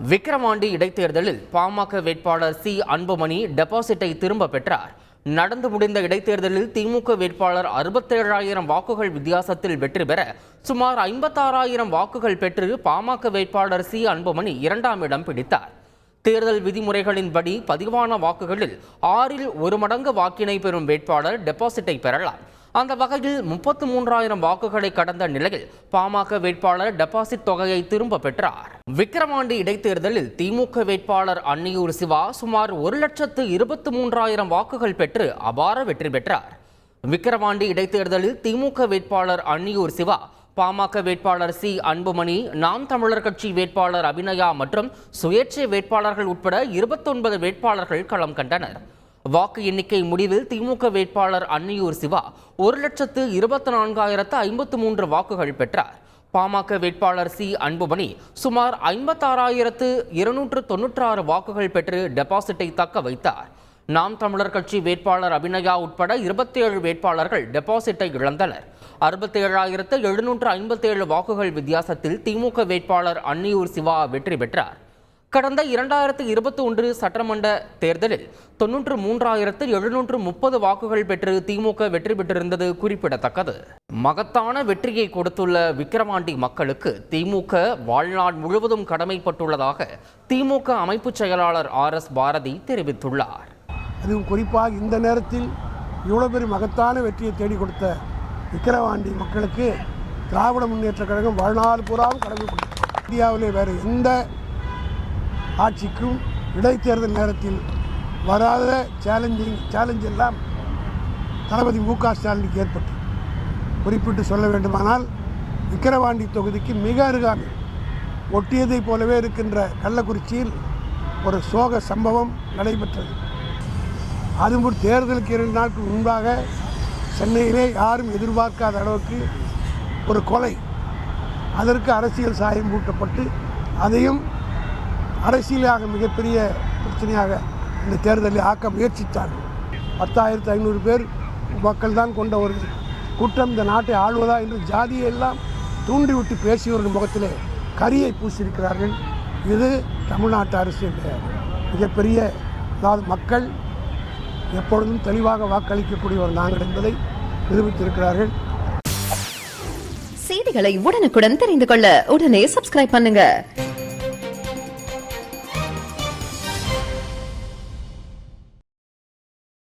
விக்கிரவாண்டி இடைத்தேர்தலில் பாமக வேட்பாளர் சி அன்புமணி டெபாசிட்டை திரும்ப பெற்றார். நடந்து முடிந்த இடைத்தேர்தலில் திமுக வேட்பாளர் 67,000 வாக்குகள் வித்தியாசத்தில் வெற்றி பெற சுமார் 56,000 வாக்குகள் பெற்று பாமக வேட்பாளர் சி அன்புமணி 2ஆம் இடம் பிடித்தார். தேர்தல் விதிமுறைகளின்படி பதிவான வாக்குகளில் 6இல் 1 மடங்கு வாக்கினை பெறும் வேட்பாளர் டெபாசிட்டை பெறலாம். அந்த வகையில் 33,000 வாக்குகளை கடந்த நிலையில் பாமக வேட்பாளர் டெபாசிட் தொகையை திரும்ப பெற்றார். விக்கிரவாண்டி இடைத்தேர்தலில் திமுக வேட்பாளர் அன்னியூர் சிவா சுமார் 1,23,000 வாக்குகள் பெற்று அபார வெற்றி பெற்றார். விக்கிரவாண்டி இடைத்தேர்தலில் திமுக வேட்பாளர் அன்னியூர் சிவா, பாமக வேட்பாளர் சி அன்புமணி, நாம் தமிழர் கட்சி வேட்பாளர் அபிநயா மற்றும் சுயேட்சை வேட்பாளர்கள் உட்பட 29 வேட்பாளர்கள் களம் கண்டனர். வாக்கு எண்ணிக்கை முடிவில் திமுக வேட்பாளர் அன்னியூர் சிவா 1,24,053 வாக்குகள் பெற்றார். பாமக வேட்பாளர் சி அன்புமணி சுமார் 56,296 வாக்குகள் பெற்று டெபாசிட்டை தக்க வைத்தார். நாம் தமிழர் கட்சி வேட்பாளர் அபிநயா உட்பட 27 வேட்பாளர்கள் டெபாசிட்டை இழந்தனர். 67,757 வாக்குகள் வித்தியாசத்தில் திமுக வேட்பாளர் அன்னியூர் சிவா வெற்றி பெற்றார். கடந்த 2021 சட்டமன்ற தேர்தலில் 93,730 வாக்குகள் பெற்று திமுக வெற்றி பெற்றிருந்தது குறிப்பிடத்தக்கது. மகத்தான வெற்றியை கொடுத்துள்ள விக்கிரவாண்டி மக்களுக்கு திமுக வாழ்நாள் முழுவதும் கடமைப்பட்டுள்ளதாக திமுக அமைப்பு செயலாளர் RS பாரதி தெரிவித்துள்ளார். அதுவும் குறிப்பாக இந்த நேரத்தில் இவ்வளவு பெரிய மகத்தான வெற்றியை தேடி கொடுத்த விக்கிரவாண்டி மக்களுக்கு திராவிட முன்னேற்றக் கழகம் வாழ்நாள் பூராவும் கடமைப்பட்டு, இந்தியாவிலே வேறு எந்த ஆட்சிக்கும் இடைத்தேர்தல் நேரத்தில் வராத சேலஞ்ச் எல்லாம் தளபதி மு க ஸ்டாலினுக்கு ஏற்பட்டு, குறிப்பிட்டு சொல்ல வேண்டுமானால் விக்கிரவாண்டி தொகுதிக்கு மிக அருகாமை ஒட்டியதைப் போலவே இருக்கின்ற கள்ளக்குறிச்சியில் ஒரு சோக சம்பவம் நடைபெற்றது. அதுவும் தேர்தலுக்கு 2 நாட்கள் முன்பாக சென்னையிலே யாரும் எதிர்பார்க்காத அளவுக்கு ஒரு கொலை, அதற்கு அரசியல் சாயம் பூட்டப்பட்டு அதையும் அரசியலாக மிகப்பெரிய பிரச்சனையாக இந்த தேர்தலில் ஆக்க முயற்சித்தார்கள். 10,500 பேர் மக்கள் தான் கொண்ட ஒரு கூட்டம் இந்த நாட்டை ஆள்வதா என்று ஜாதியை எல்லாம் தூண்டிவிட்டு பேசியவர்கள் முகத்திலே கரியை பூசியிருக்கிறார்கள். இது தமிழ்நாட்டு அரசியல் மிகப்பெரிய, அதாவது மக்கள் எப்பொழுதும் தெளிவாக வாக்களிக்கக்கூடியவர் நாங்கள் என்பதை நிரூபித்திருக்கிறார்கள். செய்திகளை உடனுக்குடன் தெரிந்து கொள்ள உடனே சப்ஸ்கிரைப் பண்ணுங்க.